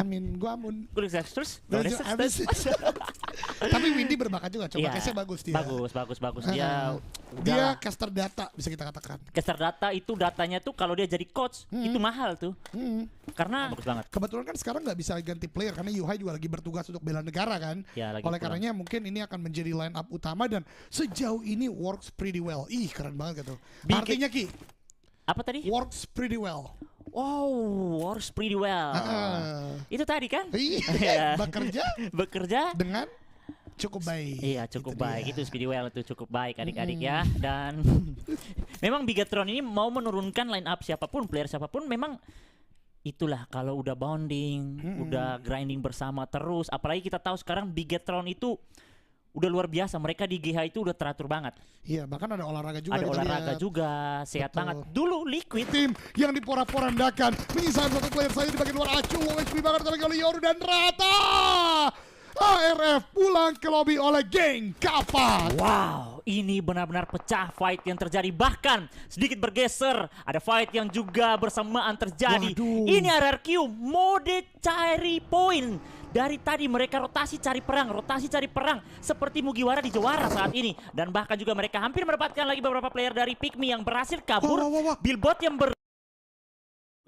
Amin, gua amun. terus. Tapi Windy berbakat juga, coba case-nya bagus dia. Bagus. Dia caster data bisa kita katakan. Caster data itu datanya tuh kalau dia jadi coach itu mahal tuh. Karena bagus banget. Kebetulan kan sekarang nggak bisa ganti player karena Yuhai juga lagi bertugas untuk bela negara kan. Ya, Oleh karenanya mungkin ini akan menjadi line up utama dan sejauh ini works pretty well. Ih, keren banget gitu. Artinya Ki, apa tadi? works pretty well. Oh, works pretty well. Itu tadi kan? Iya, bekerja dengan cukup baik. Iya, cukup baik. Itu pretty well itu cukup baik adik-adik ya. Dan memang Bigetron ini mau menurunkan line up siapapun, player siapapun memang itulah kalau udah bonding, udah grinding bersama terus. Apalagi kita tahu sekarang Bigetron itu udah luar biasa, mereka di GH itu udah teratur banget. Iya, bahkan ada olahraga juga. Ada olahraga juga, sehat banget. Dulu Liquid tim yang diporak-porandakan menyisakan satu player saja di bagian luar acuh, low HP banget tapi oleh Yoru dan Rata. ARF pulang ke lobby oleh geng Kapat. Wow, ini benar-benar pecah fight yang terjadi. Bahkan sedikit bergeser, ada fight yang juga bersamaan terjadi. Waduh. Ini RRQ mode cari poin. Dari tadi mereka rotasi cari perang seperti Mugiwara di Jawara saat ini. Dan bahkan juga mereka hampir mendapatkan lagi beberapa player dari Pikmi yang berhasil kabur. Billbot yang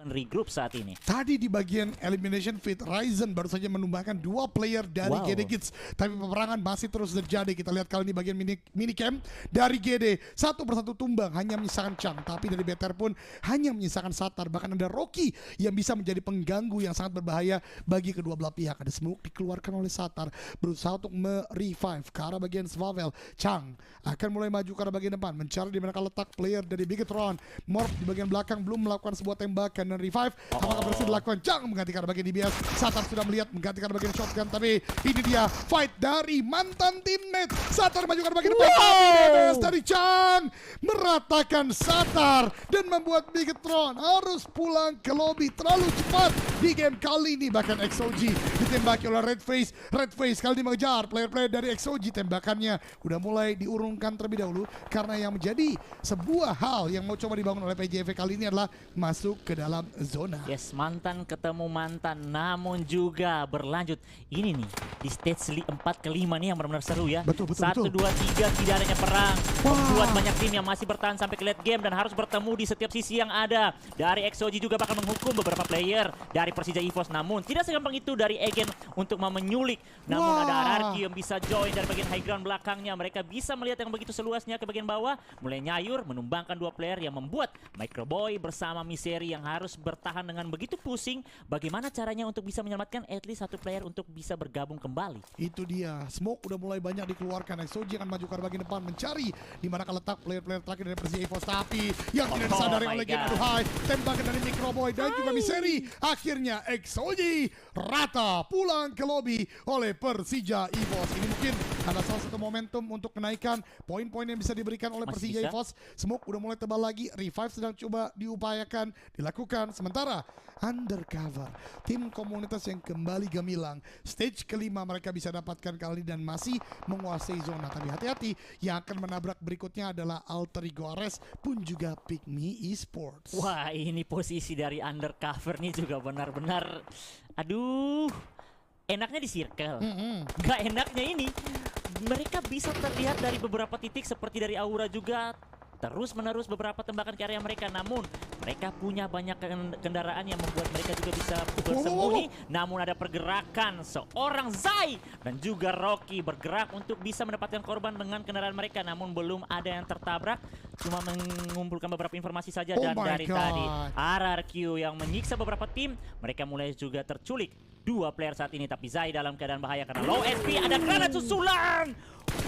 regroup saat ini. Tadi di bagian elimination feed, Ryzen baru saja menumbangkan 2 player dari GD Kids. Tapi peperangan masih terus terjadi. Kita lihat kali ini bagian minicamp dari GD. Satu persatu tumbang, hanya menyisakan Chang. Tapi dari BTR pun hanya menyisakan Satar. Bahkan ada Rocky yang bisa menjadi pengganggu yang sangat berbahaya bagi kedua belah pihak. Ada smoke dikeluarkan oleh Satar, berusaha untuk merevive ke arah bagian Swavel. Chang akan mulai maju ke arah bagian depan, mencari di mana letak player dari Bigetron. Morph di bagian belakang belum melakukan sebuah tembakan dan revive. Apakah berhasil dilakukan? Chang menggantikan bagian DBS. Satar sudah melihat menggantikan bagian shotgun, tapi ini dia fight dari mantan teammate. Satar maju ke bagian depan. DBS dari Chang meratakan Satar dan membuat Bigetron harus pulang ke lobby terlalu cepat di game kali ini. Bahkan XOG ditembaki oleh Red Face. Red Face kali ini mengejar player-player dari XOG. Tembakannya udah mulai diurungkan terlebih dahulu karena yang menjadi sebuah hal yang mau coba dibangun oleh PJV kali ini adalah masuk ke dalam zona. Yes, mantan ketemu mantan, namun juga berlanjut. Ini nih di stage 4 ke 5 nih yang benar-benar seru ya. 1, 2, 3 tidak adanya perang. Membuat banyak tim yang masih bertahan sampai ke late game dan harus bertemu di setiap sisi yang ada. Dari XOG juga bakal menghukum beberapa player dari Persija EVOS, namun tidak segampang itu dari Egen untuk menyulik. Namun ada RRQ yang bisa join dari bagian high ground belakangnya. Mereka bisa melihat yang begitu seluasnya ke bagian bawah, mulai nyayur menumbangkan 2 player yang membuat Microboy bersama Misery yang harus bertahan dengan begitu pusing. Bagaimana caranya untuk bisa menyelamatkan at least 1 player untuk bisa bergabung kembali. Itu dia, smoke udah mulai banyak dikeluarkan. XOG akan maju ke bagian depan mencari di mana letak player-player terakhir dari Persija EVOS, tapi yang tidak disadari oleh Gen Aduhai, tembakan dari Microboy dan juga Misery. Akhirnya XOG rata pulang ke lobby oleh Persija EVOS. Ini mungkin ada salah satu momentum untuk kenaikan poin-poin yang bisa diberikan oleh Persija EVOS. Smoke udah mulai tebal lagi, revive sedang coba diupayakan dilakukan. Sementara Undercover, tim komunitas yang kembali gemilang, stage kelima mereka bisa dapatkan kali dan masih menguasai zona. Tapi hati-hati, yang akan menabrak berikutnya adalah Alter Ego Ares pun juga Pikmi Esports. Wah, ini posisi dari Undercover nih juga benar-benar, aduh, enaknya di circle. Gak enaknya ini, mereka bisa terlihat dari beberapa titik seperti dari aura juga. Terus menerus beberapa tembakan ke area mereka, namun mereka punya banyak kendaraan yang membuat mereka juga bisa bersembunyi. Namun ada pergerakan seorang Zai dan juga Rocky bergerak untuk bisa mendapatkan korban dengan kendaraan mereka, namun belum ada yang tertabrak. Cuma mengumpulkan beberapa informasi saja dan dari tadi RRQ yang menyiksa beberapa tim, mereka mulai juga terculik 2 player saat ini, tapi Zai dalam keadaan bahaya karena low SP. Ada granat susulan.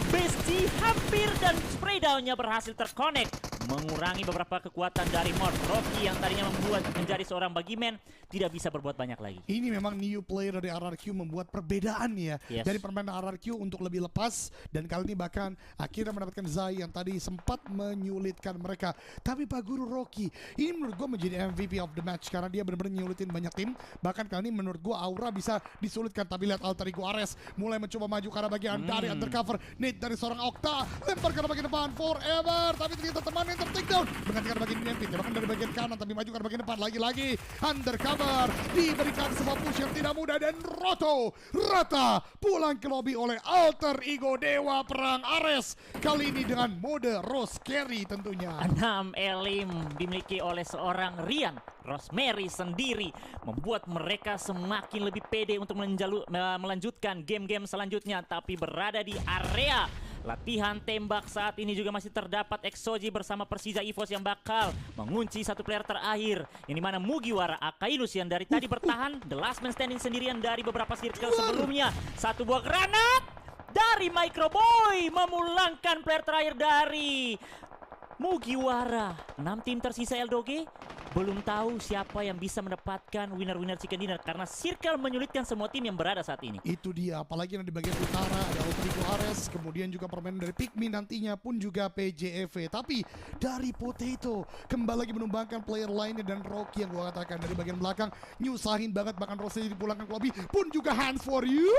Besti hampir dan spray down-nya berhasil terconnect, mengurangi beberapa kekuatan dari Morph. Rocky yang tadinya membuat menjadi seorang bagiman tidak bisa berbuat banyak lagi. Ini memang new player dari RRQ membuat perbedaan ya dari permainan RRQ untuk lebih lepas, dan kali ini bahkan akhirnya mendapatkan Zai yang tadi sempat menyulitkan mereka. Tapi Pak Guru Rocky ini menurut gue menjadi MVP of the match karena dia benar-benar nyulitin banyak tim. Bahkan kali ini menurut gue Aura bisa disulitkan, tapi lihat Alter Ego Ares mulai mencoba maju karena bagian dari Undercover. Nate dari seorang Okta lempar ke bagian depan Forever, tapi ternyata temannya Hunter takedown. Menggantikan bagian DMP, tembakan dari bagian kanan tapi maju ke bagian depan. Lagi-lagi undercover, diberikan sebuah push yang tidak mudah dan Rata pulang ke lobby oleh alter ego Dewa Perang Ares. Kali ini dengan mode Rose Carry tentunya. 6 elim dimiliki oleh seorang Rian Rosemary sendiri membuat mereka semakin lebih pede untuk melanjutkan game-game selanjutnya, tapi berada di area latihan tembak saat ini juga masih terdapat Exoji bersama Persija EVOS yang bakal mengunci satu player terakhir, yang dimana Mugiwara Akainus yang dari tadi bertahan the last man standing sendirian dari beberapa circle sebelumnya. Satu buah granat dari Microboy memulangkan player terakhir dari Mugiwara. 6 tim tersisa Eldoge, belum tahu siapa yang bisa mendapatkan winner chicken dinner karena circle menyulitkan semua tim yang berada saat ini. Itu dia, apalagi yang di bagian utara ada Alterigo Ares, kemudian juga permainan dari Pikmin nantinya pun juga PJEV. Tapi dari Potato kembali lagi menumbangkan player lainnya dan Rocky yang gua katakan dari bagian belakang nyusahin banget, bahkan Rose dipulangkan ke lobby pun juga hands for you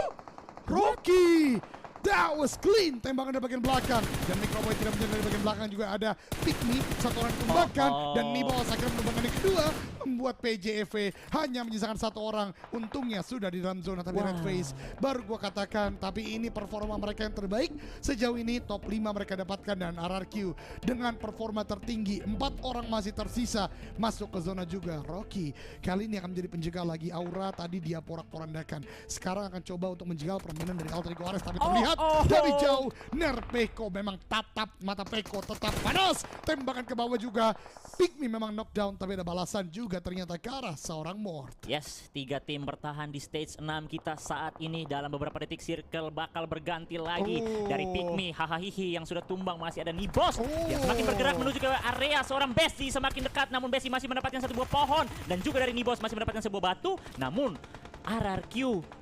Rocky. That was clean, tembakan dari bagian belakang. Dan Microboy tidak menyerang dari bagian belakang, juga ada Pikmi, satu orang ditumbangkan. Dan Nibos akhirnya menumbangkan yang kedua, membuat PJEV hanya menyisakan satu orang. Untungnya sudah di dalam zona, tapi Red Face baru gua katakan. Tapi ini performa mereka yang terbaik sejauh ini, top 5 mereka dapatkan. Dan RRQ dengan performa tertinggi, 4 orang masih tersisa masuk ke zona juga. Rocky kali ini akan menjadi penjegal lagi. Aura tadi dia porak-porandakan, sekarang akan coba untuk menjegal permainan dari Alterigo Ares, tapi terlihat dari jauh Nerpeko memang tatap mata Peko tetap panas. Tembakan ke bawah juga. Pikmi memang knockdown, tapi ada balasan juga ternyata ke arah seorang Mort. Yes, 3 tim bertahan di stage 6 kita saat ini. Dalam beberapa detik circle bakal berganti lagi. Dari Pikmi, hahaha yang sudah tumbang masih ada Nibos yang semakin bergerak menuju ke area seorang Besti semakin dekat, namun Besti masih mendapatkan satu buah pohon dan juga dari Nibos masih mendapatkan sebuah batu. Namun RRQ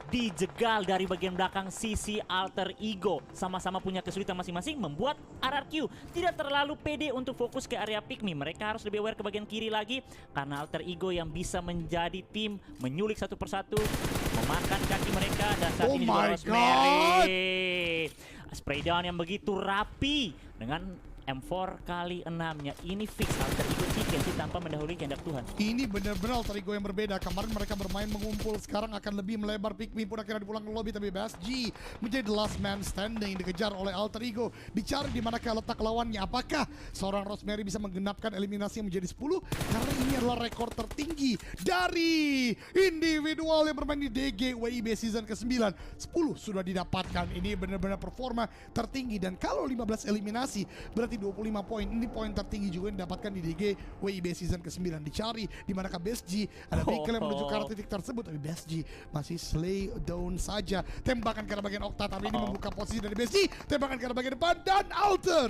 dijegal dari bagian belakang sisi alter ego. Sama-sama punya kesulitan masing-masing, membuat RRQ tidak terlalu pede untuk fokus ke area Pikmi. Mereka harus lebih aware ke bagian kiri lagi karena alter ego yang bisa menjadi tim menyulik satu persatu, memakan kaki mereka. Dan saat ini juga Rosemary spray down yang begitu rapi dengan M4 kali 6-nya. Ini fix alter ego chicken sih tanpa mendahului kehendak Tuhan. Ini benar-benar alter ego yang berbeda. Kemarin mereka bermain mengumpul, sekarang akan lebih melebar. Pikmi pun akhirnya dipulang ke lobby, tapi BSG menjadi the last man standing, dikejar oleh alter ego. Dicari di manakah letak lawannya. Apakah seorang Rosemary bisa menggenapkan eliminasi yang menjadi 10? Karena ini adalah rekor tertinggi dari individual yang bermain di DG WIB season ke-9. 10 sudah didapatkan. Ini benar-benar performa tertinggi. Dan kalau 15 eliminasi berarti 25 poin. Ini poin tertinggi juga yang didapatkan di DG WIB season ke-9. Dicari di manakah BSG, ada vehicle yang menuju ke arah titik tersebut, tapi BSG masih slay down saja. Tembakan ke arah bagian Okta, tapi ini membuka posisi dari BSG. Tembakan ke arah bagian depan dan Alter